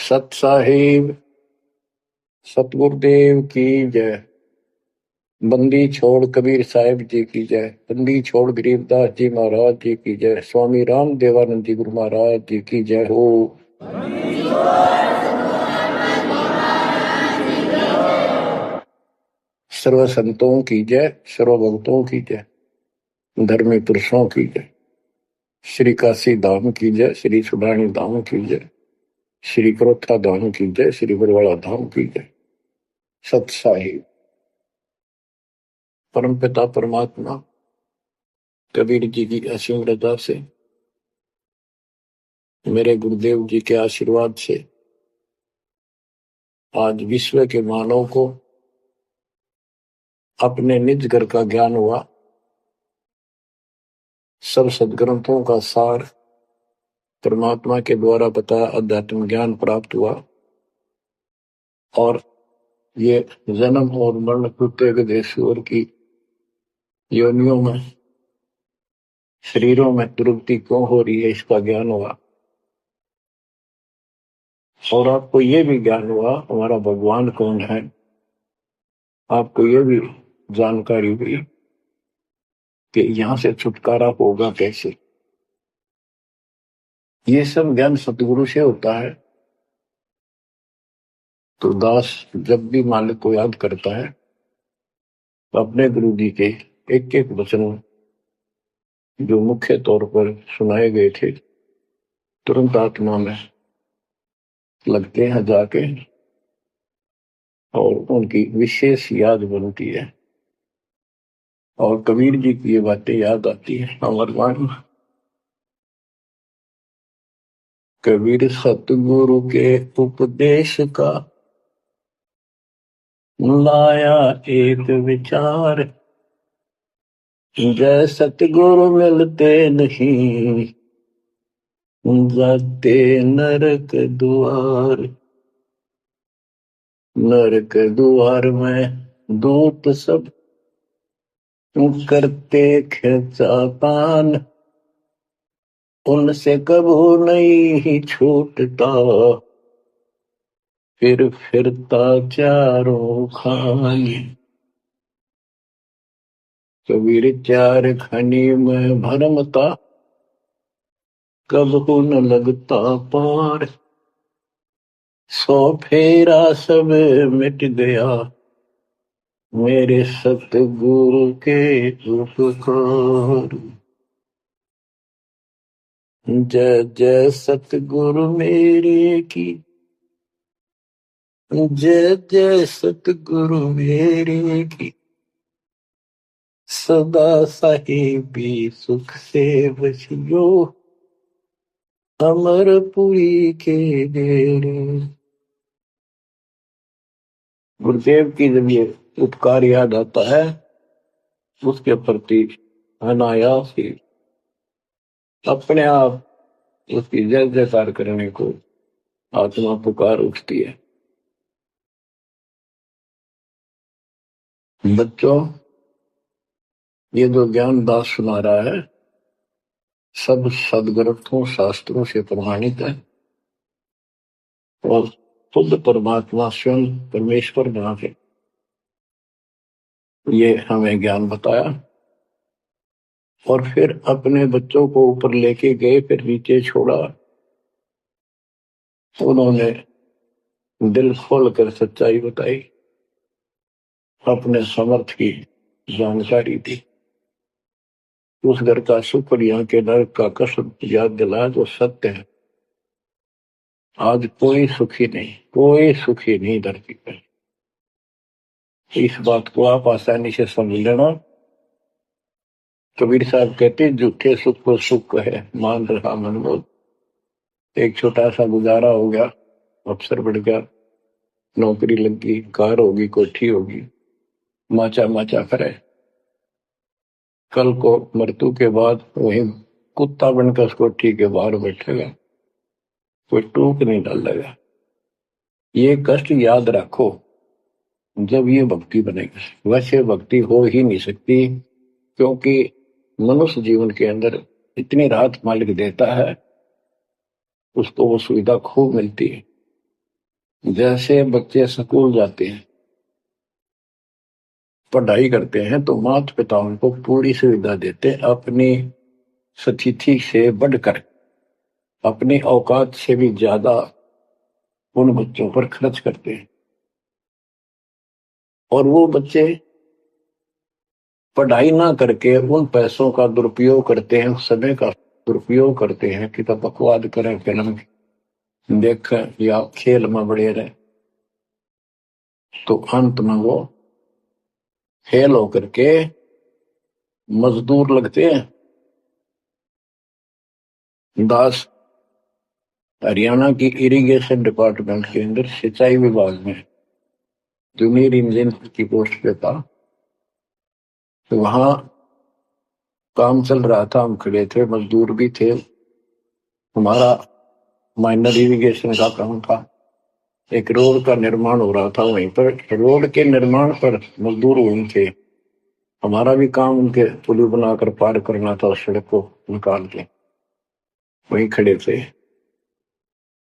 सत साहिब सतगुरुदेव की जय। बंदी छोड़ कबीर साहिब जी की जय। बंदी छोड़ गरीबदास जी महाराज जी की जय। स्वामी राम देवानंद जी गुरु महाराज जी की जय हो। सर्व संतों की जय, सर्व भक्तों की जय, धर्मी पुरुषों की जय। श्री काशी धाम की जय, श्री सुडानी धाम की जय, श्री क्रोथा धाम की जय, श्री बरवाड़ा धाम की जय। सत साहिब परमपिता परमात्मा कबीर जी की असीम रजा से, मेरे गुरुदेव जी के आशीर्वाद से आज विश्व के मानव को अपने निज घर का ज्ञान हुआ। सब सदग्रंथों का सार परमात्मा के द्वारा बताया अध्यात्म ज्ञान प्राप्त हुआ और ये जन्म और मरण प्रत्येक देशवर की योनियों में शरीरों में दुर्गति क्यों हो रही है इसका ज्ञान हुआ। और आपको ये भी ज्ञान हुआ हमारा भगवान कौन है। आपको ये भी जानकारी हुई कि यहां से छुटकारा होगा कैसे। ये सब ज्ञान सतगुरु से होता है। तो दास जब भी मालिक को याद करता है तो अपने गुरु जी के एक एक वचन जो मुख्य तौर पर सुनाए गए थे तुरंत आत्मा में लगते हैं जाके और उनकी विशेष याद बनती है और कबीर जी की ये बातें याद आती है। अमरवाणी कबीर सतगुरु के उपदेश का लाया एक विचार, जय सतगुरु मिलते नहीं जाते नरक द्वार। नरक द्वार में दूत सब करते खिंचातान, उनसे कबू नहीं छूटता फिर फिरता चारों खानी। कबीर चार खनी में भरमता कबहू न लगता पार। सौ फेरा सब मिट गया मेरे सतगुरु के उपकार। जय जय सतगुरु मेरे की, जय जय सतगुरु मेरे की। सदा साहिबी सुख से बसियो अमरपुरी के डेरे। गुरुदेव की जब ये उपकार याद आता है उसके प्रति अनायास ही अपने आप उसकी जय जयकार करने को आत्मा पुकार उठती है। बच्चों, ये जो ज्ञान दास सुना रहा है सब सदग्रंथों शास्त्रों से प्रमाणित है और खुद परमात्मा स्वयं परमेश्वर बना के ये हमें ज्ञान बताया और फिर अपने बच्चों को ऊपर लेके गए, फिर नीचे छोड़ा। उन्होंने दिल खोल कर सच्चाई बताई, अपने समर्थ की जानकारी दी। उस घर का सुख और यहाँ के नरक का कष्ट याद दिलाया जो सत्य है। आज कोई सुखी नहीं धरती पर। इस बात को आप आसानी से समझ लेना। कबीर साहब कहते झूठे सुख को सुख है मान रहा मनमोद। एक छोटा सा गुजारा हो गया, अफसर बढ़ गया, नौकरी लग गई, कार होगी, कोठी होगी, माचा माचा करे। कल को मृत्यु के बाद वही कुत्ता बनकर उस कोठी के बाहर बैठेगा, कोई टूक नहीं डालेगा। ये कष्ट याद रखो जब ये भक्ति बनेगी। वैसे भक्ति हो ही नहीं सकती क्योंकि मनुष्य जीवन के अंदर इतनी राहत मालिक देता है उसको वो सुविधा खूब मिलती है। जैसे बच्चे स्कूल जाते हैं, पढ़ाई करते हैं, तो माता पिता उनको पूरी सुविधा देते हैं, अपनी स्थिति से बढ़कर, अपनी औकात से भी ज्यादा उन बच्चों पर खर्च करते हैं। और वो बच्चे पढ़ाई ना करके उन पैसों का दुरुपयोग करते हैं, उस समय का दुरुपयोग करते हैं कि तब बकवाद करें, फिल्म देखें या खेल में बढ़े रहे, तो अंत में वो फेल होकर के मजदूर लगते हैं। दास हरियाणा की इरिगेशन डिपार्टमेंट के अंदर सिंचाई विभाग में जूनियर इंजीनियर की पोस्ट पे था। तो वहां काम चल रहा था, हम खड़े थे, मजदूर भी थे, हमारा माइनर इरिगेशन का काम था। एक रोड का निर्माण हो रहा था वहीं पर, रोड के निर्माण पर मजदूर वहीं थे। हमारा भी काम उनके पुल बनाकर पार करना था, सड़क को निकाल के, वहीं खड़े थे।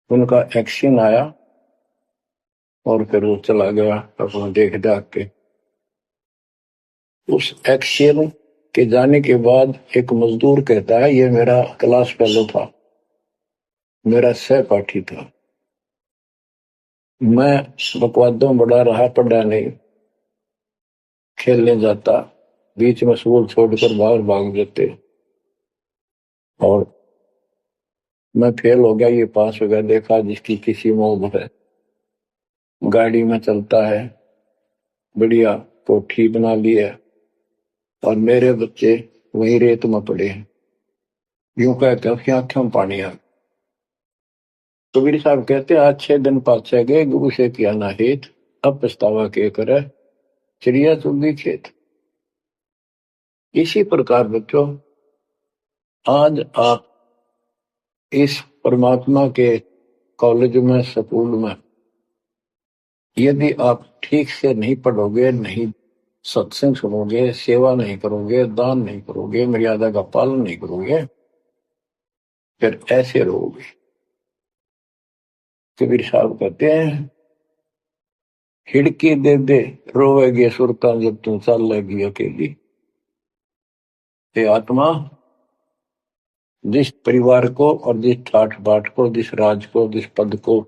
उनका एक्शन आया और फिर वो चला गया अपना देख दाख के। उस एक्शन के जाने के बाद एक मजदूर कहता है, ये मेरा क्लास फेलो था, मेरा सहपाठी था, मैं बकवादों बड़ा रहा, पढ़ा नहीं, खेलने जाता, बीच में स्कूल छोड़कर बाहर भाग जाते, और मैं फेल हो गया, ये पास हो गया। देखा जिसकी किसी मोह है, गाड़ी में चलता है, बढ़िया कोठी बना ली है, और मेरे बच्चे वही रेत में पड़े हैं। यूं कहकर उसकी आंखों में पानी आ। कबीर साहब कहते हैं, आज 6 दिन पाछे गए, गुरु से किया ना हेत, अब पछतावा के करे, चिड़िया चुगी खेत। इसी प्रकार बच्चों, आज आप इस परमात्मा के कॉलेज में, स्कूल में, यदि आप ठीक से नहीं पढ़ोगे, नहीं सत्संग सुनोगे, सेवा नहीं करोगे, दान नहीं करोगे, मर्यादा का पालन नहीं करोगे, फिर ऐसे रहोगे। कबीर साहब कहते हैं, खिड़की दे दे रोवेगी सुरता, जब तुम चल लेगी अकेली। हे आत्मा, जिस परिवार को और जिस ठाठ बाट को, जिस राज को, जिस पद को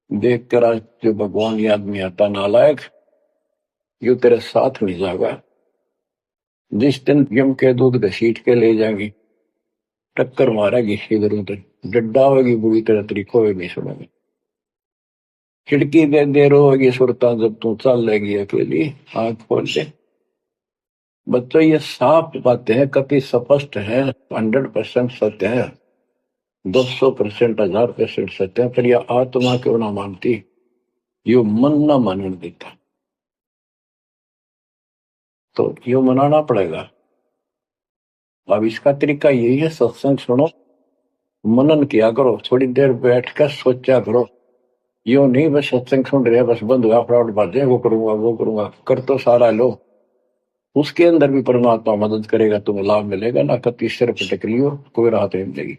देख कर आज जो भगवान याद नहीं आता, नालायक, यू तेरे साथ नहीं जाएगा। जिस दिन यम के दूध घसीट के ले जाएगी, टक्कर मारेगी इधर उधर, डड्डा होगी बुरी तरह, तरीको होगी सुनेगी। खिड़की दे रोगी सुरता, जब तू चल लेगी अकेली। आंख खोल ले बच्चों, ये साफ बातें हैं, कति स्पष्ट है, 100% सत्य है, 200%, 1000% सत्य है, पर यह आत्मा क्यों ना मानती, यो मन ना मानने देता, तो यो मनाना पड़ेगा। अब इसका तरीका यही है, सत्संग सुनो, मनन किया करो, थोड़ी देर बैठकर सोचा करो। यो नहीं बस सत्संग सुन रहे, बस बंद हुआ फटाफट बातें, वो करूंगा वो करूंगा, कर तो सारा लो, उसके अंदर भी परमात्मा मदद करेगा, तुम्हें लाभ मिलेगा ना। कति सिर पटक लियो, कोई राहत नहीं मिलेगी।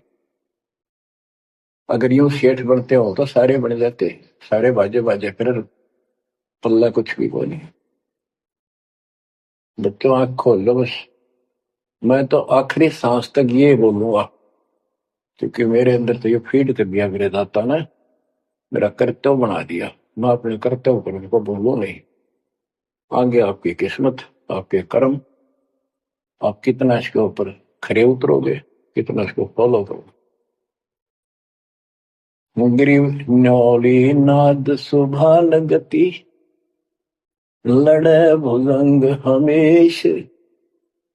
अगर यूं सेठ बनते हो तो सारे बन जाते, सारे बाजे बाजे, फिर पल्ला कुछ भी कोई नहीं। बच्चों आंख खोल लो बस। मैं तो आखिरी सांस तक ये बोलूंगा, क्योंकि मेरे अंदर तो ये फीड कर दिया मेरे दाता ने, मेरा कर्तव्य बना दिया। मैं अपने कर्तव्य पर उनको बोलूं नहीं। आगे आपकी किस्मत, आपके कर्म, आप कितना इसके ऊपर खरे उतरोगे, कितना इसको फॉलो करोगे। मुगरी न्योली नाद सुभान गति, लड़े भुजंग हमेश,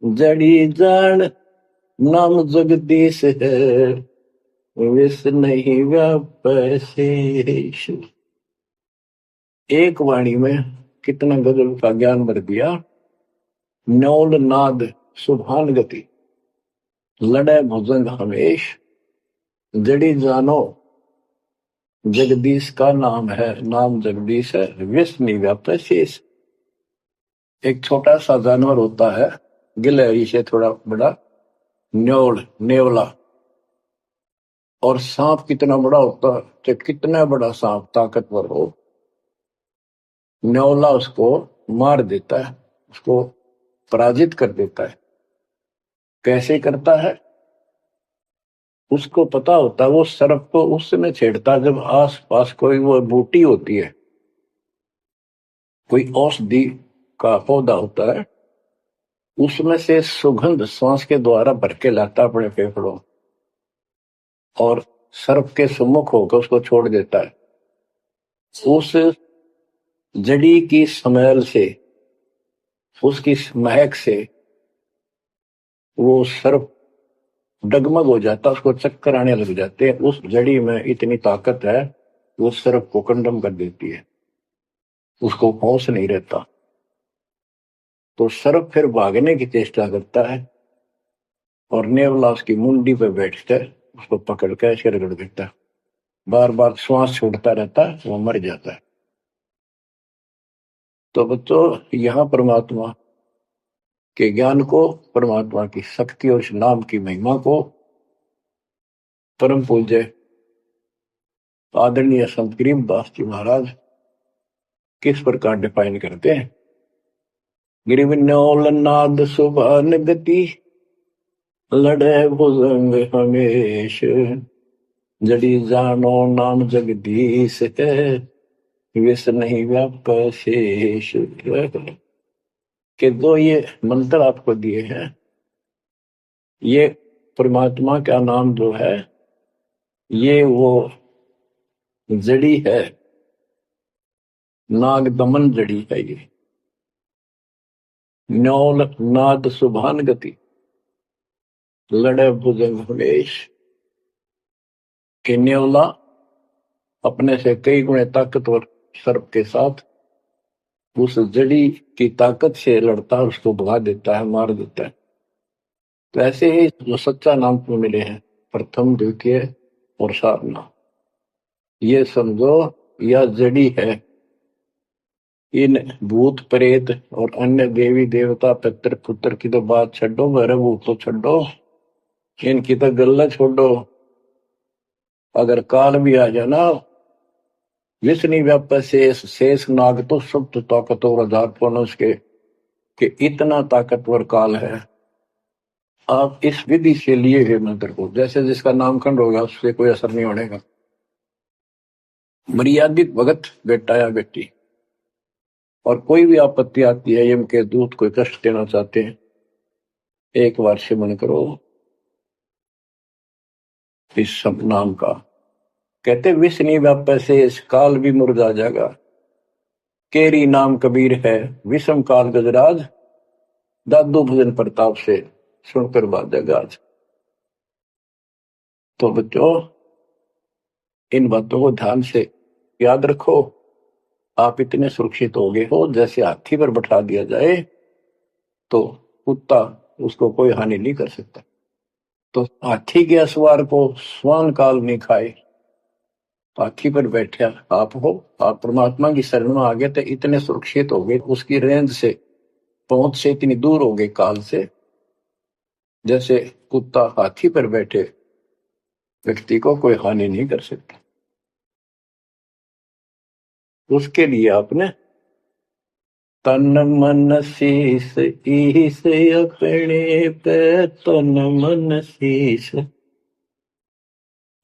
जड़ी जान नाम जगदीश है, विष नहीं व्यापै शेष। एक वाणी में कितना गजल का ज्ञान भर दिया। न्योल नाद सुभान गति, लड़े भुजंग हमेश, जड़ी जानो जगदीश का नाम है, नाम जगदीश है, विष नहीं व्यापै शेष। एक छोटा सा जानवर होता है, गिलहरी से थोड़ा बड़ा, न्योल, नेवला, और सांप कितना बड़ा होता है, तो कितना बड़ा सांप ताकतवर हो, न्योला उसको मार देता है, उसको पराजित कर देता है। कैसे करता है? उसको पता होता है वो सर्प को उस समय छेड़ता है जब आस पास कोई वो बूटी होती है, कोई औषधि का पौधा होता है, उसमें से सुगंध श्वास के द्वारा भर के लाता अपने फेफड़ों, और सर्प के सम्मुख होकर उसको छोड़ देता है। उस जड़ी की स्मेल से, उसकी महक से वो सर्प डगमग हो जाता, उसको चक्कर आने लग जाते हैं। उस जड़ी में इतनी ताकत है, वो सर्प को कंडम कर देती है, उसको होश नहीं रहता। तो सर्प फिर भागने की चेष्टा करता है और नेवला उसकी मुंडी पे बैठकर उसको पकड़ कर ऐसे रगड़ देता है, बार बार श्वास छोड़ता रहता है, वो मर जाता है। तो बच्चों, यहाँ परमात्मा के ज्ञान को, परमात्मा की शक्ति और इस नाम की महिमा को परम पूज्य आदरणीय संत गरीबदास जी महाराज किस प्रकार डिफाइन करते हैं। गिरिविन्योल नाद सुभान गति, लड़े भुजंग हमेश, जड़ी जानो नाम जगदीश है, विष नहीं व्याप शेष। के दो ये मंत्र आपको दिए हैं, ये परमात्मा का नाम जो है, ये वो जड़ी है, नाग दमन जड़ी है। ये न्योल नाद सुभान गति, लड़े भुजंग हमेश, के न्योला अपने से कई गुणे ताकतवर सर्प के साथ उस जड़ी की ताकत से लड़ता है, उसको भगा देता है, मार देता है। तो ऐसे ही जो सच्चा नाम को मिले हैं, प्रथम द्वितीय और सारना, ये समझो यह जड़ी है। इन भूत प्रेत और अन्य देवी देवता पितर पुत्र की तो बात छो, मेरे भूत तो छो, इनकी तो गल्ला छोड़ो। अगर काल भी आ जाना, विष्णु व्याप शेष, शेष नाग तो सब तो ताकतवर हजार उसके, कि इतना ताकतवर काल है। आप इस विधि से लिए हुए मंत्र को, जैसे जिसका नामकंड होगा उससे कोई असर नहीं होने का। मर्यादित भगत बेटा या बेटी, और कोई भी आपत्ति आती है, यम के दूत कोई कष्ट देना चाहते हैं, एक बार सिमरन करो इस सब नाम का। कहते विष नहीं व्याप से इस काल भी मुरझा जाएगा, केरी नाम कबीर है, विषम काल गजराज, दादू भजन प्रताप से सुनकर बात जगाज। तो बच्चों, इन बातों को ध्यान से याद रखो। आप इतने सुरक्षित हो गए हो, जैसे हाथी पर बैठा दिया जाए तो कुत्ता उसको कोई हानि नहीं कर सकता। तो हाथी के असवार को स्वान काल नहीं खाए, हाथी पर बैठे आप हो, आप परमात्मा की शरण में आ गए तो इतने सुरक्षित हो गए, उसकी रेंज से, पहुंच से इतनी दूर हो गए काल से, जैसे कुत्ता हाथी पर बैठे व्यक्ति को कोई हानि नहीं कर सकता। उसके लिए आपने तन मन शीस ईस अपने पे, तन मन शीस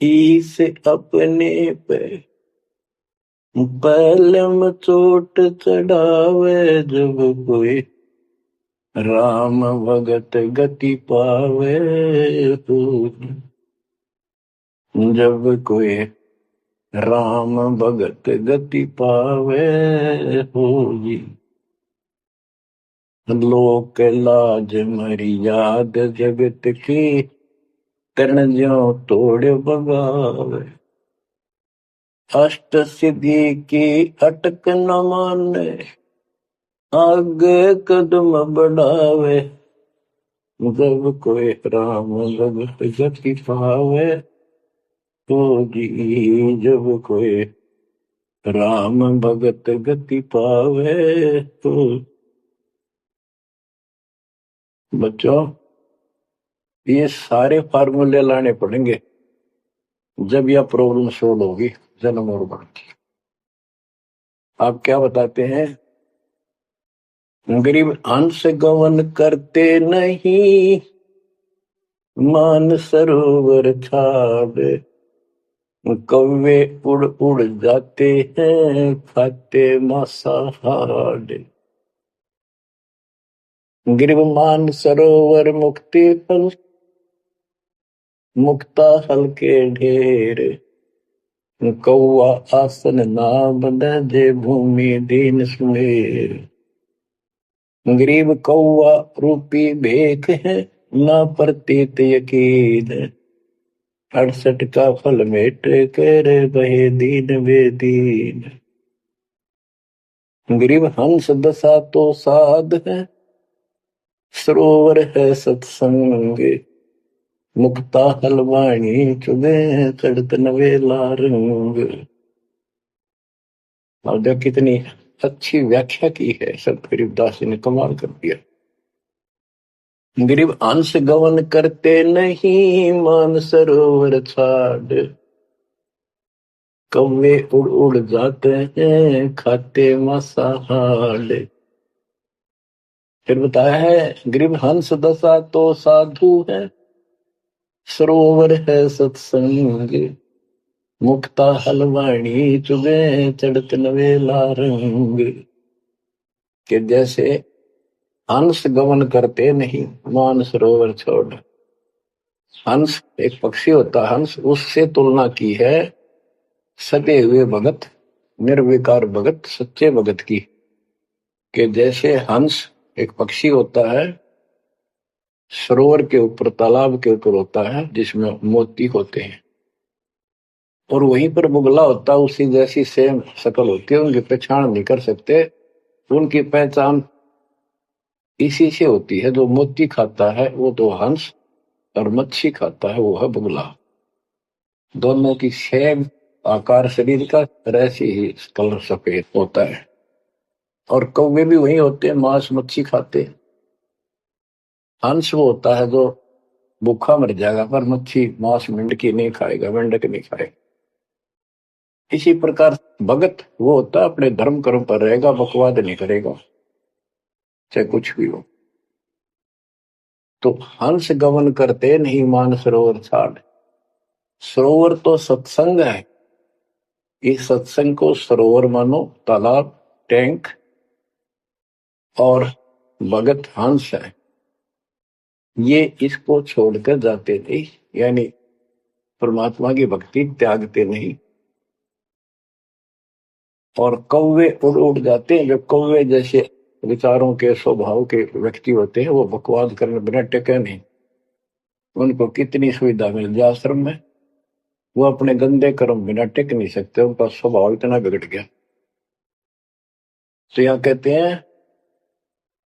ईस अपने पे, पलम चोट चढ़ावे जब कोई, राम भगत गति पावे हो, जब कोई राम भगत गति पावे होगी। लोक लाज मर्याद जगत की, तरण ज्यों तोड़ बगावे, अष्ट सिद्धि की अटक न माने, आगे कदम बढ़ावे, जब कोई राम भगत गति पावे होगी, जब कोई राम भगत गति पावे तो। बच्चों, ये सारे फार्मूले लाने पड़ेंगे जब यह प्रॉब्लम सोल्व होगी जन्म और मरण की। आप क्या बताते हैं? गरीब हंस गवन करते नहीं, मान सरोवर छाड़, कौवे उड़ उड़ जाते हैं, खाते मांसाहार। गिरव मान सरोवर मुक्ति फल, मुक्ता हल के ढेर, कौआ आसन नाम जे भूमि दीन सुमेर। गरीब कौआ रूपी भेख है, ना प्रतीत यकीन, 68 का फल मेट कर बहे दीन बेदीन। गरीब हंस दशा तो साध है, सरोवर है सत्संग, मुक्ता हलवाणी चुगे चढ़त नवेला रंग। और देख कितनी अच्छी व्याख्या की है संत गरीबदास जी ने, कमाल कर दिया। गरीब अंश गवन करते नहीं, मान सरोवर छाड़, कौवे उड़ उड़ जाते हैं, खाते मांसाहार। फिर बताया है गरीब हंस दशा तो साधु है, सरोवर है सत्संग, मुक्ता हलवाणी चुगे चढ़त नवेला रंग। कि जैसे हंस गमन करते नहीं, मान सरोवर छोड़। हंस एक पक्षी होता, हंस उससे तुलना की है सते हुए भगत, निर्विकार भगत, सच्चे भगत की। कि जैसे हंस एक पक्षी होता है, सरोवर के ऊपर, तालाब के ऊपर होता है जिसमें मोती होते हैं, और वहीं पर बुगला होता है, उसी जैसी सेम शक्ल होती है, उनकी पहचान नहीं कर सकते। उनकी पहचान इसी से होती है, जो मोती खाता है वो तो हंस, और मच्छी खाता है वो है बुगला। दोनों की सेम आकार शरीर का, ऐसी ही कलर सफेद होता है। और कौवे भी वही होते हैं, मांस मच्छी खाते हैं। हंस वो होता है जो भूखा मर जाएगा, पर मच्छी मांस मेंढकी नहीं खाएगा, मेंढक नहीं खाएगा। इसी प्रकार भगत वो होता है अपने धर्म कर्म पर रहेगा, बकवाद नहीं करेगा, चाहे कुछ भी हो। तो हंस गमन करते नहीं, मान सरोवर छाड़। सरोवर तो सत्संग है, इस सत्संग को सरोवर मानो, तालाब, टैंक, और भगत हंस है, ये इसको छोड़कर जाते नहीं, यानी परमात्मा की भक्ति त्यागते नहीं। और कौवे उड़ उड़ जाते हैं, जो कौवे जैसे विचारों के स्वभाव के व्यक्ति होते हैं, वो बकवाद करने बिना टेके नहीं। उनको कितनी सुविधा मिल जाए आश्रम में, वो अपने गंदे कर्म बिना टिक नहीं सकते, उनका स्वभाव इतना बिगड़ गया। तो यहाँ कहते हैं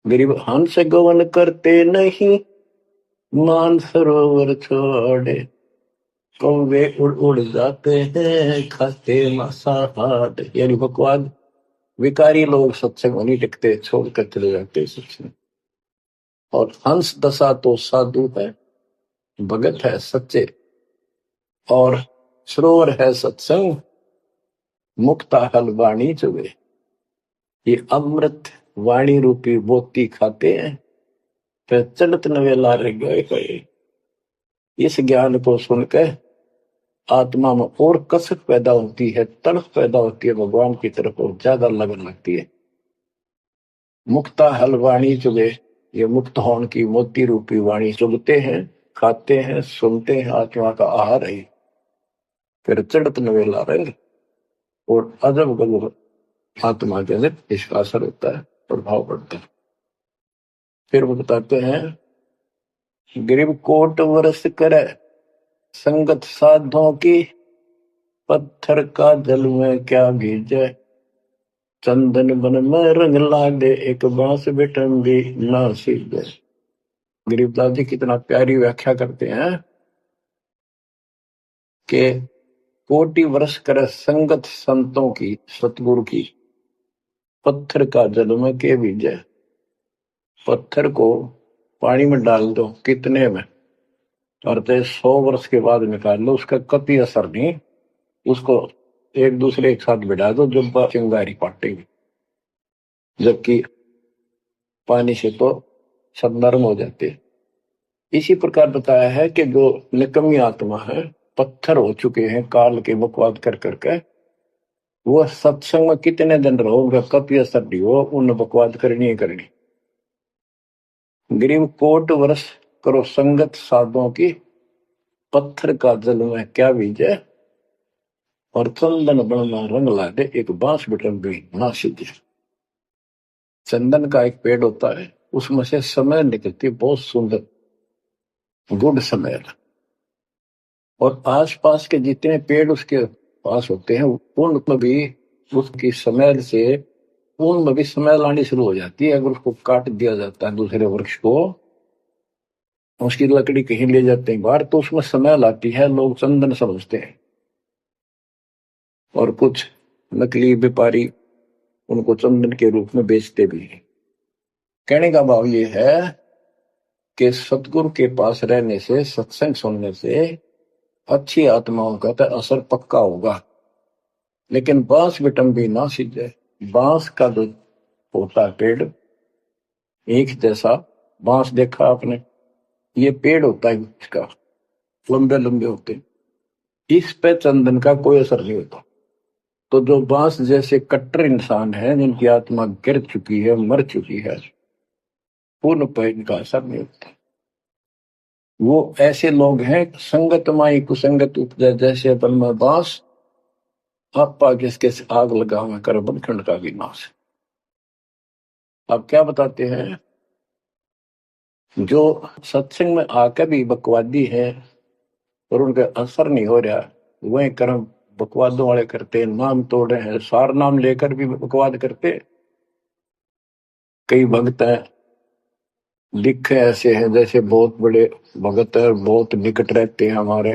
गरीब हंस गवन करते नहीं, मान सरोवर छोड़े, कौवे उड़ उड़ जाते हैं, खाते मांसाहार। यानी बकवाद विकारी लोग सत्संग नहीं टिकते, छोड़कर चले जाते सत्संग। और हंस दशा तो साधु है, भगत है सच्चे, और सरोवर है सत्संग, मुक्ता हल वाणी चुगे। ये अमृत वाणी रूपी मोती खाते हैं, फिर चलत नवेला रह गए। इस ज्ञान को सुनकर आत्मा में और कसक पैदा होती है, तड़प पैदा होती है भगवान की तरफ, और ज्यादा लगन लगती है। मुक्ता हल वाणी चुगे, ये मुक्त होने की मोती रूपी वाणी चुगते हैं, खाते हैं, सुनते हैं, आत्मा का आहार है। फिर चढ़त नवेला रंग, और अजब गजब आत्मा के अंदर इसका असर होता है, प्रभाव पड़ता है। फिर वो बताते हैं गरीब कोट वर्ष करे, संगत साधों की, पत्थर का जल में क्या भीजे, चंदन बन में रंग लागे, एक बांस बिटन भी ना सीधे। गरीबदास जी कितना प्यारी व्याख्या करते हैं कि कोटि वर्ष करे संगत संतों की, सतगुरु की, पत्थर का जल में के भीजे। पत्थर को पानी में डाल दो, कितने में? और चाहे 100 वर्ष के बाद निकाल लो, उसका कभी असर नहीं। उसको एक दूसरे के साथ बिठा दो, जब चिंगारी पाटेगी, जबकि पानी से तो सब नरम हो जाते हैं। इसी प्रकार बताया है कि जो निकम्मी आत्मा है, पत्थर हो चुके हैं काल के बकवाद कर करके, वो सत्संग में कितने दिन रहो, उनका कभी असर नहीं हो, उन बकवाद करनी ही करनी। गरीब कोट वर्ष करो संगत साधुओं की, पत्थर का जल में क्या बीजे, और चंदन बन में रंग ला दे, एक बांस बिटन भी ना सीधे। चंदन का एक पेड़ होता है, उसमें से समय निकलती बहुत सुंदर गुड समय, और आसपास के जितने पेड़ उसके पास होते हैं उनमें भी उसकी स्मेल से उनमें भी स्मेल आनी शुरू हो जाती है। अगर उसको काट दिया जाता है दूसरे वृक्ष को, उसकी लकड़ी कहीं ले जाते हैं बाहर, तो उसमें स्मेल आती है, लोग चंदन समझते हैं। और कुछ नकली व्यापारी उनको चंदन के रूप में बेचते भी हैं। कहने का भाव ये है कि सतगुरु के पास रहने से, सत्संग सुनने से अच्छी आत्माओं का तो असर पक्का होगा, लेकिन बांस बिटम भी ना सीधे। बांस का जो होता है पेड़, एक जैसा बांस देखा आपने, ये पेड़ होता है इसका, लंबे लंबे होते हैं, इस पे चंदन का कोई असर नहीं होता। तो जो बांस जैसे कट्टर इंसान है, जिनकी आत्मा गिर चुकी है, मर चुकी है, पूर्ण पे इनका असर नहीं होता। वो ऐसे लोग हैं, संगत माई कुसंगत उपजा, जैसे बन में बांस, आपा किसके आग लगा कर बनखंड का विनाश। अब क्या बताते हैं, जो सत्संग में आकर भी बकवादी है और उनका असर नहीं हो रहा, वही कर्म बकवादों वाले करते, नाम तोड़ रहे हैं, सार नाम लेकर भी बकवाद करते। कई भक्त हैं, लिखे ऐसे हैं जैसे बहुत बड़े भगत है, बहुत निकट रहते हैं हमारे,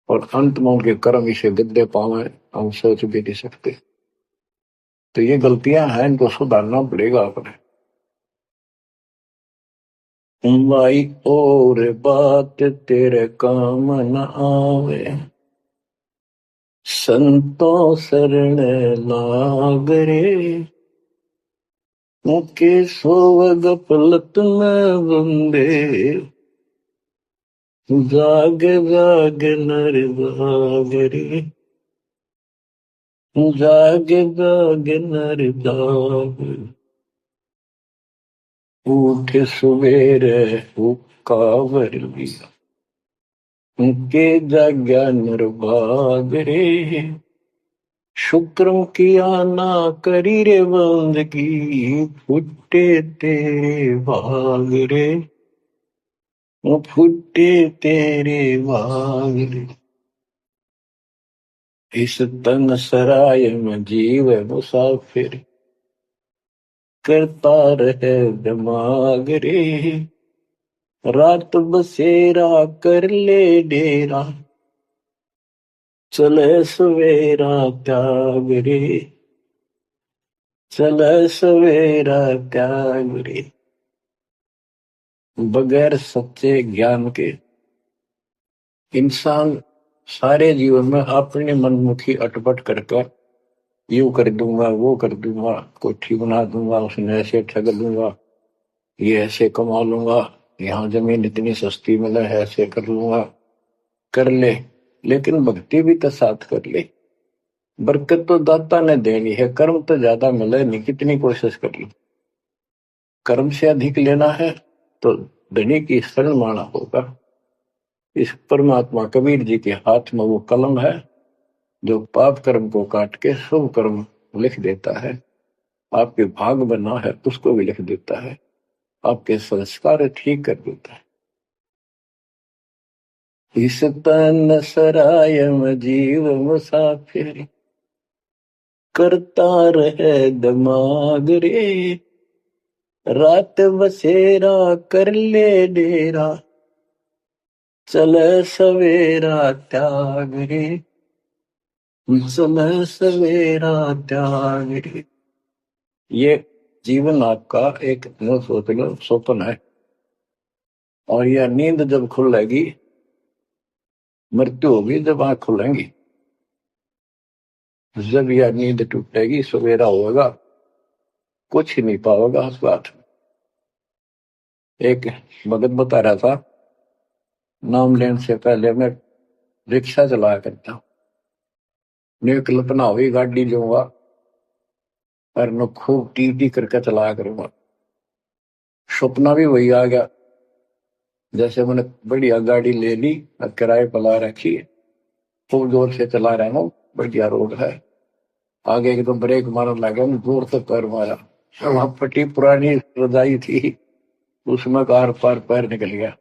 और अंत में उनके कर्म इसे गद्दे पावे, हम सोच भी नहीं सकते। तो ये गलतियां हैं, इनको सुधारना पड़ेगा अपने। माई और बात तेरे काम न आवे, संतों शरण लाग रे, मुके सोवग पलत में बंदे, जाग जाग नर जाग रे, जाग जाग नर जाग, उठ सवेरे हुक्कावर लिया, उनके जाग्या नर भाग रे, शुक्रम किया ना करी रे बंदगी, फुटे तेरे भाग रे, फुटे तेरे भाग रे। इस तन सराय में जीव मुसाफिर, करता रहे दिमाग रे, रात बसेरा कर ले डेरा, चले सवेरा त्याग रे, चले सवेरा त्याग रे। बगैर सच्चे ज्ञान के इंसान सारे जीवन में अपने मनमुखी अटपट करके, यूं कर दूंगा, वो कर दूंगा, कोठी बना दूंगा, उसने ऐसे ठग लूंगा, ये ऐसे कमा लूंगा, यहाँ जमीन इतनी सस्ती मिले है, ऐसे कर लूंगा, कर ले। लेकिन भक्ति भी तो साथ कर ले, बरकत तो दाता ने देनी है, कर्म तो ज्यादा मिले नहीं, कितनी कोशिश कर लो। कर्म से अधिक लेना है तो धनी की शरण माना होगा। इस परमात्मा कबीर जी के हाथ में वो कलम है, जो पाप कर्म को काट के शुभ कर्म लिख देता है। आपके भाग बना है उसको भी लिख देता है, आपके संस्कार ठीक कर देता है। इस तन सराय में जीव मुसाफिर, करता रहे दिमाग रे, रात बसेरा कर ले डेरा, चले सवेरा त्याग रे, चले सवेरा त्याग रे। ये जीवन आपका एक न सोच लो स्वप्न है। और यह नींद जब खुलेगी, मृत्यु होगी जब आंख खुलेंगी। जब यह नींद टूटेगी, सवेरा होगा, कुछ ही नहीं पाओगा उस बात। एक भगत बता रहा था, नाम लेने से पहले मैं रिक्शा चलाया करता हूँ, ने कल्पना हुई गाड़ी लूंगा और मैं खूब टी टी करके चलाया करूंगा। सपना भी वही आ गया, जैसे मैंने बढ़िया गाड़ी ले ली और किराए पर ला रखी है, खूब जोर से चला रहा हूँ, बढ़िया रोड है, आगे एकदम ब्रेक मारने लगा, जोर से पैर मारा, वहां फटी पुरानी रजाई थी, उसमें कार पार पैर निकल गया,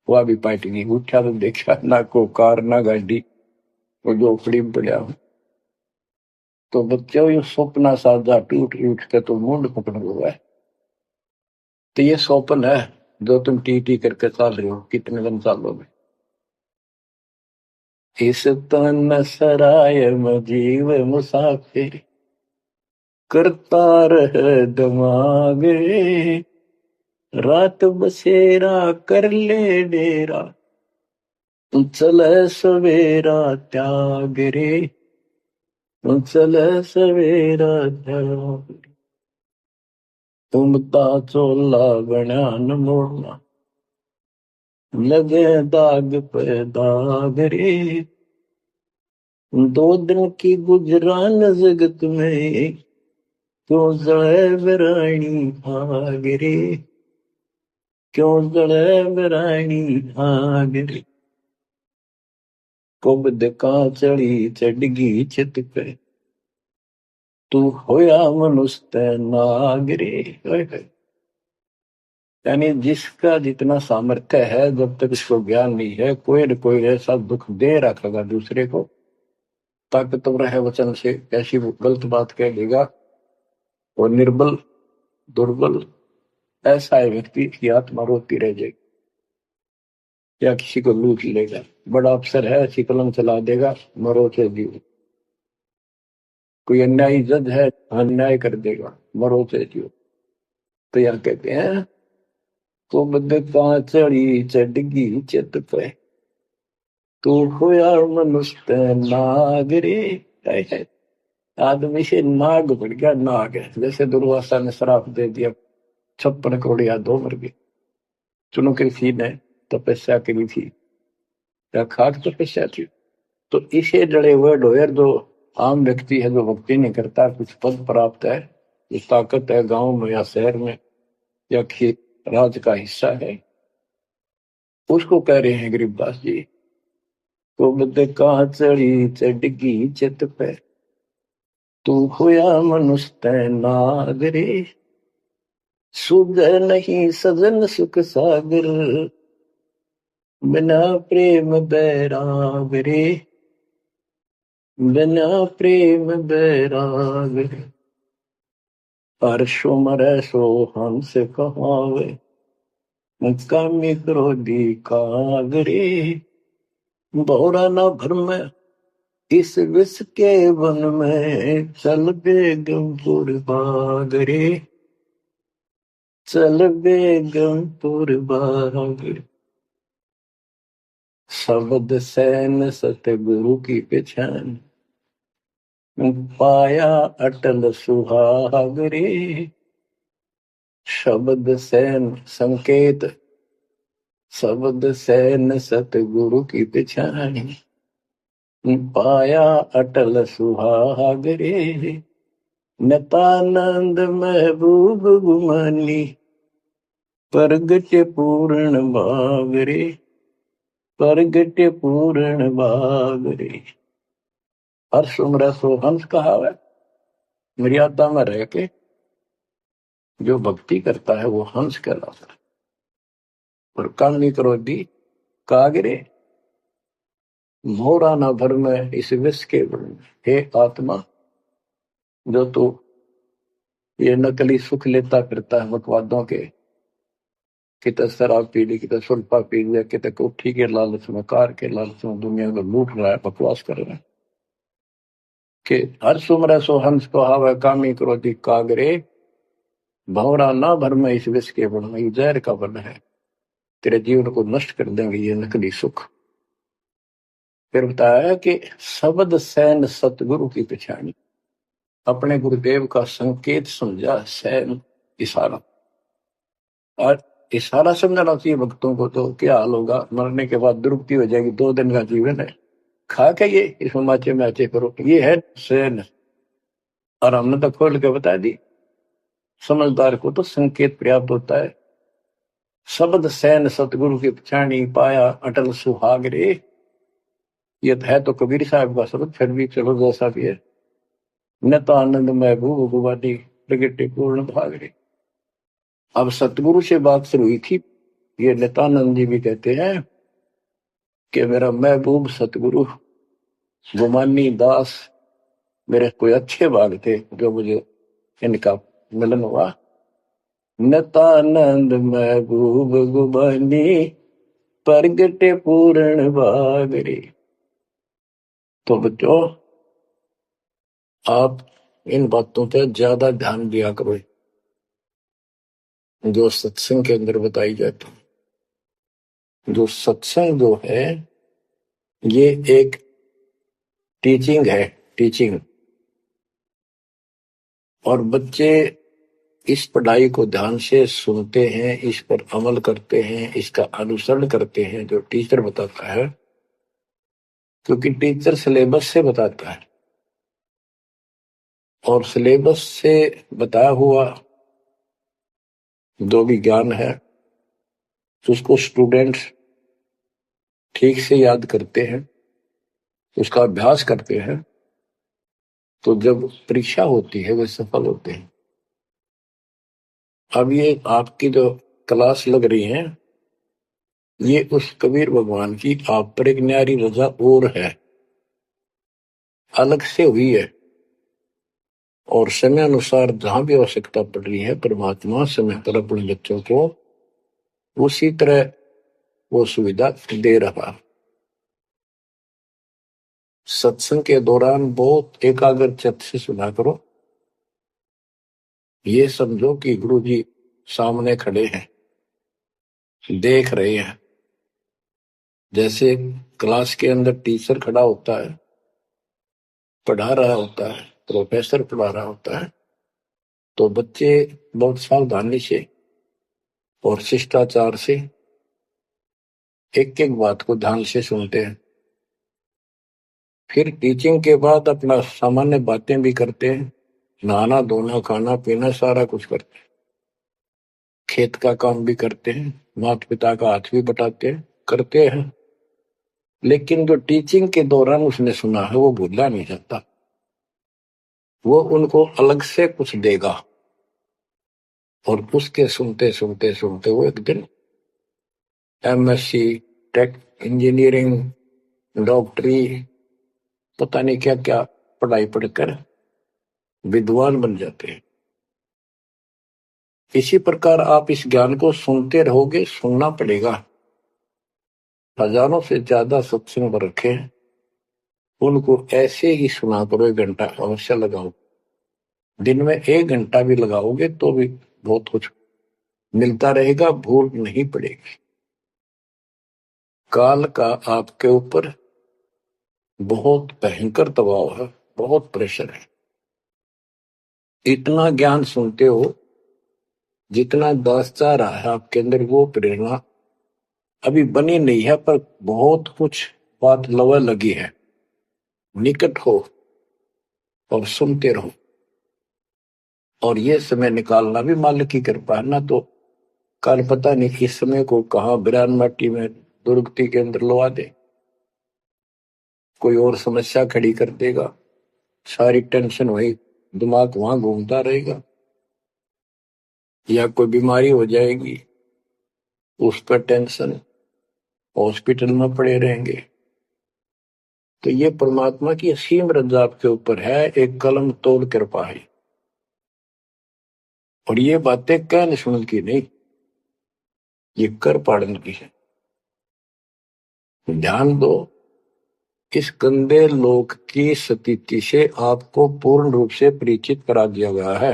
वह भी पार्टी नहीं उठा, तो देखा ना को कार ना गाड़ी, वो झोपड़ी में पड़ा हूं। तो बच्चों ये सपना साजा टूट टूट के तो मुंड पकड़ हुआ है। तो ये स्वप्न है जो तुम टी टी करके चल रहे हो, कितने दिन चलोगे। इस तन सराय में जीव मुसाफिर, करता रह दिमाग रे, रात बसेरा कर ले डेरा, चले सवेरा त्याग रे, चले सवेरा त्याग। तुमता चोला बयान मोड़ना, लगे दाग पे दाग रे, दो दिन की गुजरान जगत में, क्यों जड़े बरानी आग रे, क्यों जड़े बरानी आग रे। कुबद का चढ़ी चढ़गी छित पे, तू होया मनुष्य नाग रे। यानी जिसका जितना सामर्थ्य है, जब तक इसको ज्ञान नहीं है, कोई न कोई ऐसा दुख दे रखेगा दूसरे को, ताकतवर है वचन से ऐसी गलत बात कह देगा, और निर्बल दुर्बल ऐसा है व्यक्ति की आत्मा रोती रह जाएगी, या किसी को लूट लेगा। बड़ा अफसर है, ऐसी कलम चला देगा, मरो से जीव। कोई अन्यायी जज है, अन्याय कर देगा, मरो से जीव। तो यह कहते हैं, तो बदका चढ़ी चढ़गी चित पे, तू होया मनुष्य नाग रे। आदमी से नाग बढ़ गया, नाग है। जैसे दुर्वासा ने श्राप दे दिया, 56 करोड़ यादव मर गए। चुनो कृषि ने तपस्या करी थी, या खाक तपस्या थी। तो इसे जड़े हुए ढोयर जो आम व्यक्ति है, जो भक्ति नहीं करता, कुछ पद प्राप्त है, कुछ ताकत है गांव में या शहर में या राज का हिस्सा है, उसको कह रहे हैं गरीबदास जी, तो बद का चढ़ी चढ़गी चित पे, तू होया मनुष्य नाग रे, सुध नहीं सजन सुख सागर, बिना प्रेम बैराग रे, बिना प्रेम बैराग रे। हर्षो मरै सो हंस कहावे, कामी क्रोधी काग रे, बहुरा न भरम इस विष के वन में, चल बेगमपुर बाग रे, चल बेगमपुर बाग। शब्द सैन सतगुरु की पहचान, पाया अटल सुहाग रे। शब्द सैन संकेत, शब्द सैन सतगुरु की पहचान, पाया अटल सुहाग रे। नतानंद महबूब गुमानी, प्रगट पूर्ण भाग रे, प्रगट पूर्ण भाग रे। हर्ष उम्र सो हंस कहावे, मर्यादा में रह के जो भक्ति करता है वो हंस कहलाता है। और कामी क्रोधी कागरे, मोरा न भर में इस विष के बन। हे आत्मा, जो तू ये नकली सुख लेता फिरता है मतवादों के, कितने शराब पी ली, कितने सुल्फा पी लिया, कितने कोठी के लालच में, कार के लालच में दुनिया को लूट रहा है, बकवास कर रहा है, कि हर सुमर सो हंस को हावे, कामी क्रोधी कागरे, भौरा ना भर में इस विष के बन। जहर का बन है, तेरे जीवन को नष्ट कर देंगे ये नकली सुख। फिर बताया कि शब्द सैन सतगुरु की पहचानी, अपने गुरुदेव का संकेत समझा सैन इशारा। और इशारा समझाना चाहिए भक्तों को, तो क्या हाल होगा, मरने के बाद दुर्गति हो जाएगी। 2 दिन का जीवन है, खा के ये इसमें माचे माचे करो, ये है सैन। और हमने तो खोल के बता दी, समझदार को तो संकेत पर्याप्त होता है। शब्द सैन सतगुरु की पहचानी, पाया अटल सुहाग रे। ये है तो कबीर साहब का शब्द, फिर भी चलो जैसा भी है। न तो आनंद महबूब गुवानी प्रगटे पूर्ण भाग रे। अब सतगुरु से बात शुरू हुई थी। ये नित्यानंद जी भी कहते हैं कि मेरा महबूब सतगुरु गुमानी दास, मेरे कोई अच्छे भाग थे जो मुझे इनका मिलन हुआ। नित्यानंद महबूब गुमानी प्रगटे पूर्ण भाग रे। तो बच्चों, आप इन बातों पे ज्यादा ध्यान दिया करो जो सत्संग के अंदर बताई जाती है। जो सत्संग जो है ये एक टीचिंग है, टीचिंग। और बच्चे इस पढ़ाई को ध्यान से सुनते हैं, इस पर अमल करते हैं, इसका अनुसरण करते हैं जो टीचर बताता है, क्योंकि टीचर सिलेबस से बताता है। और सिलेबस से बताया हुआ जो भी ज्ञान है उसको स्टूडेंट्स ठीक से याद करते हैं, उसका अभ्यास करते हैं, तो जब परीक्षा होती है वे सफल होते हैं। अब ये आपकी जो क्लास लग रही है, ये उस कबीर भगवान की आप पर एक न्यारी रजा और है, अलग से हुई है। और समय अनुसार जहां भी आवश्यकता पड़ रही है, परमात्मा समय पर अपने बच्चों को उसी तरह वो सुविधा दे रहा। सत्संग के दौरान बहुत एकाग्रचित्त से सुना करो। ये समझो कि गुरु जी सामने खड़े हैं, देख रहे हैं। जैसे क्लास के अंदर टीचर खड़ा होता है, पढ़ा रहा होता है, प्रोफेसर पढ़ा रहा होता है, तो बच्चे बहुत सावधानी से और शिष्टाचार से एक एक बात को ध्यान से सुनते हैं। फिर टीचिंग के बाद अपना सामान्य बातें भी करते हैं, नहाना धोना खाना पीना सारा कुछ करते हैं, खेत का काम भी करते हैं, माता पिता का हाथ भी बटाते हैं, करते हैं। लेकिन जो टीचिंग के दौरान उसने सुना है वो भूलना नहीं चाहता, वो उनको अलग से कुछ देगा। और उसके सुनते सुनते सुनते वो एक दिन एमएससी, टेक, इंजीनियरिंग, डॉक्टरी, पता नहीं क्या क्या पढ़ाई पढ़कर विद्वान बन जाते हैं। इसी प्रकार आप इस ज्ञान को सुनते रहोगे, सुनना पड़ेगा। हजारों से ज्यादा सत्संग रखे, उनको ऐसे ही सुना करो, 1 घंटा अवश्य लगाओ। दिन में 1 घंटा भी लगाओगे तो भी बहुत कुछ मिलता रहेगा, भूल नहीं पड़ेगी। काल का आपके ऊपर बहुत भयंकर दबाव है, बहुत प्रेशर है। इतना ज्ञान सुनते हो जितना दास चाह रहा है आपके अंदर, वो प्रेरणा अभी बनी नहीं है, पर बहुत कुछ बात लवा लगी है। निकट हो और सुनते रहो। और ये समय निकालना भी मालिक की कृपा है ना, तो कल पता नहीं इस समय को कहाँ बिरान माटी में दुर्गति के अंदर लवा दे, कोई और समस्या खड़ी कर देगा, सारी टेंशन वही दिमाग वहां घूमता रहेगा, या कोई बीमारी हो जाएगी उस पर टेंशन, हॉस्पिटल में पड़े रहेंगे। तो ये परमात्मा की असीम रजा आपके ऊपर है, एक कलम तोड़ कृपा है। और ये बातें कहने सुन की नहीं, ये कर पाड़न की है। ध्यान दो, इस गंदे लोक की स्थिति से आपको पूर्ण रूप से परिचित करा दिया गया है।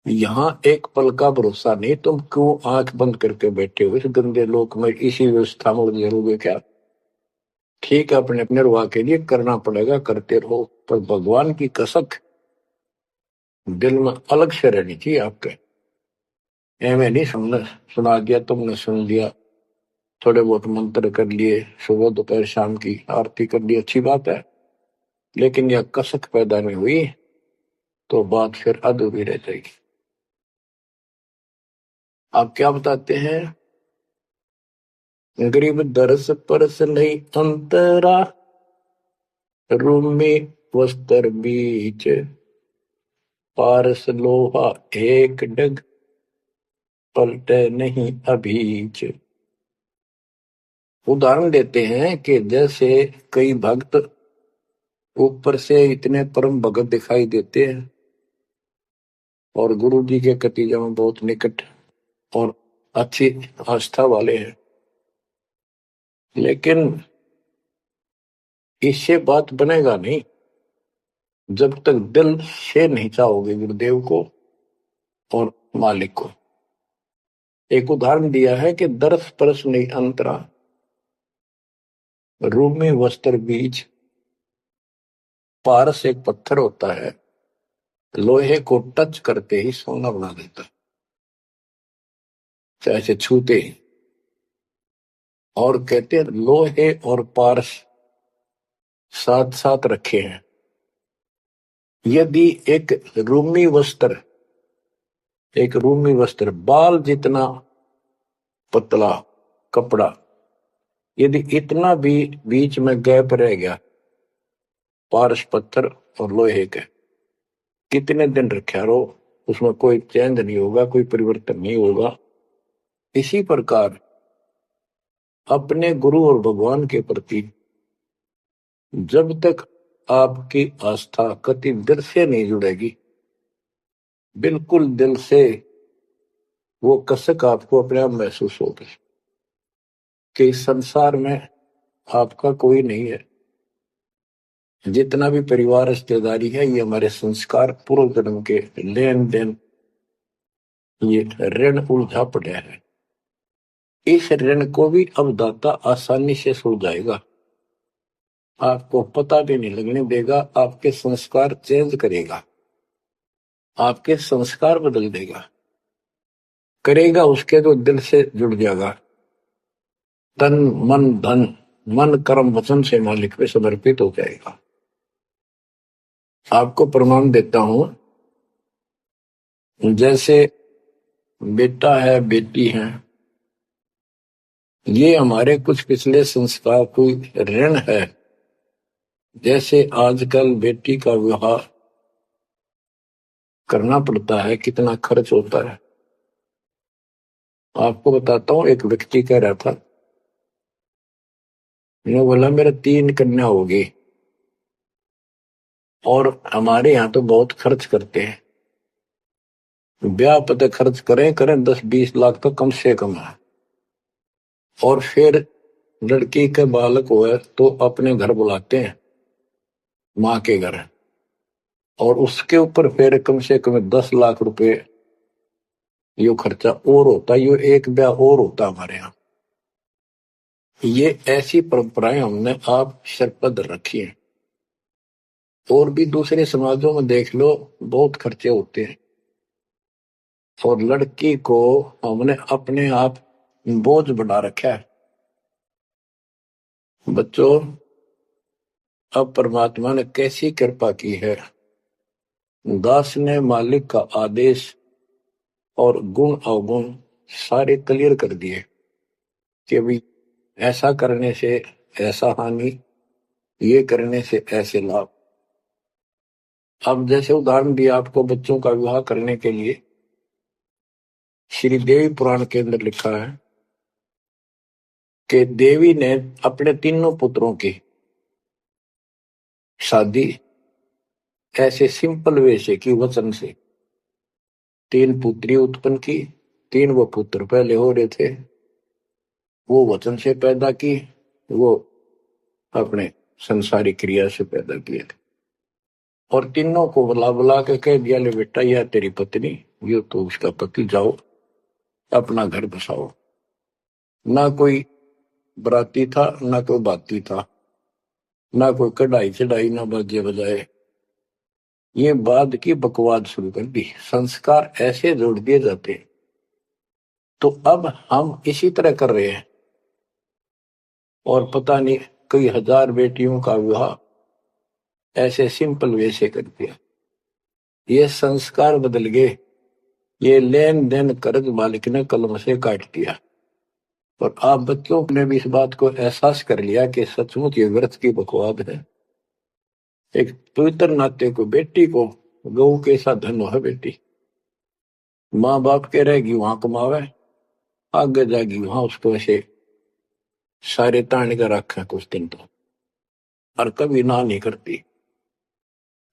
यहाँ एक पल का भरोसा नहीं, तुम क्यों आंख बंद करके बैठे हो इस गंदे लोक में, इसी व्यवस्था में उलझे रहोगे क्या? ठीक है, अपने अपने रुआ के लिए करना पड़ेगा, करते रहो, पर भगवान की कसक दिल में अलग से रहनी चाहिए आपके। एवं नहीं सुनना, सुना दिया तुमने, सुन लिया, थोड़े बहुत मंत्र कर लिए, सुबह दोपहर शाम की आरती कर ली, अच्छी बात है, लेकिन यह कसक पैदा नहीं हुई तो बात फिर अधूरी रह जाएगी। आप क्या बताते हैं? गरीब दरस परस नहीं अंतरा, रूमी वस्त्र बीच, पारस लोहा एक डग, पलटे नहीं अभीच। उदाहरण देते हैं कि जैसे कई भक्त ऊपर से इतने परम भगत दिखाई देते हैं और गुरु जी के कतीजा में बहुत निकट और अच्छी आस्था वाले हैं, लेकिन इससे बात बनेगा नहीं जब तक दिल से नहीं चाहोगे गुरुदेव को और मालिक को। एक उदाहरण दिया है कि दरस परस नहीं अंतरा, रूमी वस्त्र बीच। पारस एक पत्थर होता है, लोहे को टच करते ही सोना बना देता है, ऐसे छूते ही। और कहते हैं लोहे और पारस साथ साथ रखे हैं। यदि एक रूमी वस्त्र बाल जितना पतला कपड़ा, यदि इतना भी बीच में गैप रह गया पारस पत्थर और लोहे के, कितने दिन रखा रहो, उसमें कोई चेंज नहीं होगा, कोई परिवर्तन नहीं होगा। इसी प्रकार अपने गुरु और भगवान के प्रति जब तक आपकी आस्था कति दिल से नहीं जुड़ेगी, बिल्कुल दिल से, वो कसक आपको अपने आप महसूस होगी कि इस संसार में आपका कोई नहीं है। जितना भी परिवार रिश्तेदारी है, ये हमारे संस्कार पूर्व जन्म के लेन देन, ये ऋण उलझा पड़ा है। इस ऋण को भी अब दाता आसानी से सुलझाएगा, आपको पता भी नहीं लगने देगा, आपके संस्कार चेंज करेगा, आपके संस्कार बदल देगा, करेगा उसके तो दिल से जुड़ जाएगा, तन मन धन, मन कर्म वचन से मालिक पे समर्पित हो जाएगा। आपको प्रमाण देता हूं, जैसे बेटा है बेटी है, ये हमारे कुछ पिछले संस्कार कोई ऋण है। जैसे आजकल बेटी का विवाह करना पड़ता है, कितना खर्च होता है। आपको बताता हूँ, एक व्यक्ति कह रहा था, मैंने बोला मेरा 3 कन्या होगी और हमारे यहाँ तो बहुत खर्च करते हैं, ब्याह पता खर्च करें करें 10-20 लाख तो कम से कम है, और फिर लड़की के बालक हुए तो अपने घर बुलाते हैं, माँ के घर, और उसके ऊपर फिर कम से कम 10 लाख रुपए यो खर्चा और होता है, यो एक ब्याह और होता हमारे यहाँ। ये ऐसी परंपराएं हमने आप सर पर रखी है, और भी दूसरे समाजों में देख लो, बहुत खर्चे होते हैं, और लड़की को हमने अपने आप बोझ बना रखा है। बच्चों, अब परमात्मा ने कैसी कृपा की है, दास ने मालिक का आदेश और गुण अवगुण सारे क्लियर कर दिए कि भाई ऐसा करने से ऐसा हानि, ये करने से ऐसे लाभ। अब जैसे उदाहरण दिया आपको बच्चों का विवाह करने के लिए, श्री देवी पुराण के अंदर लिखा है कि देवी ने अपने तीनों पुत्रों की शादी ऐसे सिंपल वे से की, वचन से। 3 पुत्री उत्पन्न की, 3 वो पुत्र पहले हो रहे थे, वो वचन से पैदा की, वो अपने संसारिक क्रिया से पैदा किए थे, और तीनों को बुला बुला के कह दिया, ले बेटा यह तेरी पत्नी, ये तो उसका पति, जाओ अपना घर बसाओ। ना कोई बराती था, ना कोई बाती था, ना कोई कढ़ाई चढ़ाई, ना बाजे बजाए। ये बाद की बकवाद शुरू कर दी, संस्कार ऐसे जोड़ दिए जाते हैं। तो अब हम इसी तरह कर रहे हैं, और पता नहीं कई हजार बेटियों का विवाह ऐसे सिंपल वे से कर दिया। ये संस्कार बदल गए, ये लेन देन कर्ज मालिक ने कलम से काट दिया। और आप बच्चों ने भी इस बात को एहसास कर लिया कि सचमुच ये व्यर्थ की बकवाद है। एक पवित्र नाते को, बेटी को गौ के साथ धन है बेटी, माँ बाप के रहेगी वहां कमावे, आगे जाएगी वहां उसको ऐसे सारे ताण कर रखे कुछ दिन तो, और कभी ना नहीं करती।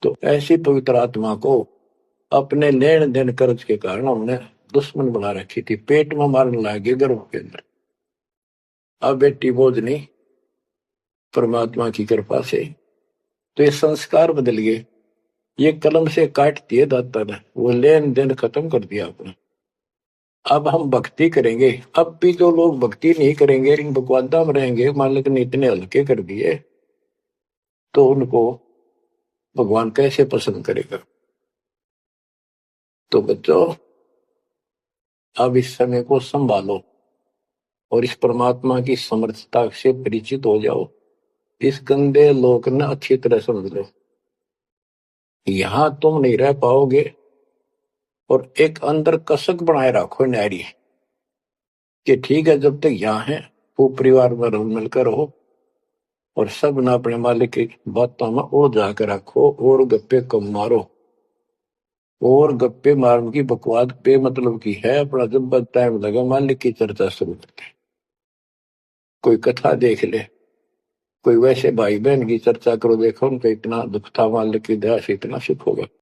तो ऐसी पवित्र आत्मा को अपने लेन देन कर्ज के कारण हमने दुश्मन बना रखी थी, पेट में मारने लगे गर्भ के अंदर। अब बेटी बोझ नहीं, परमात्मा की कृपा से तो ये संस्कार बदल गए। ये कलम से काट दिए दाता ने, वो लेन देन खत्म कर दिया आपने। अब हम भक्ति करेंगे। अब भी जो लोग भक्ति नहीं करेंगे, इन बकवादा में रहेंगे, मालिक ने इतने हल्के कर दिए, तो उनको भगवान कैसे पसंद करेगा। तो बच्चों, अब इस समय को संभालो और इस परमात्मा की समर्थता से परिचित हो जाओ। इस गंदे लोक ने अच्छी तरह समझ लो, यहां तुम नहीं रह पाओगे। और एक अंदर कसक बनाए रखो नारी कि ठीक है, जब तक यहाँ है वो परिवार में रल मिलकर रहो, और सब ना अपने मालिक की बातों में ओ जाकर रखो, और गप्पे कम मारो। और गप्पे मारने की बकवाद पे मतलब की है, अपना जब टाइम लगा मालिक की चर्चा शुरू करते, कोई कथा देख ले, कोई वैसे भाई बहन की चर्चा करो, देखो उनका इतना दुख था, मालिक की दया से इतना सुख होगा।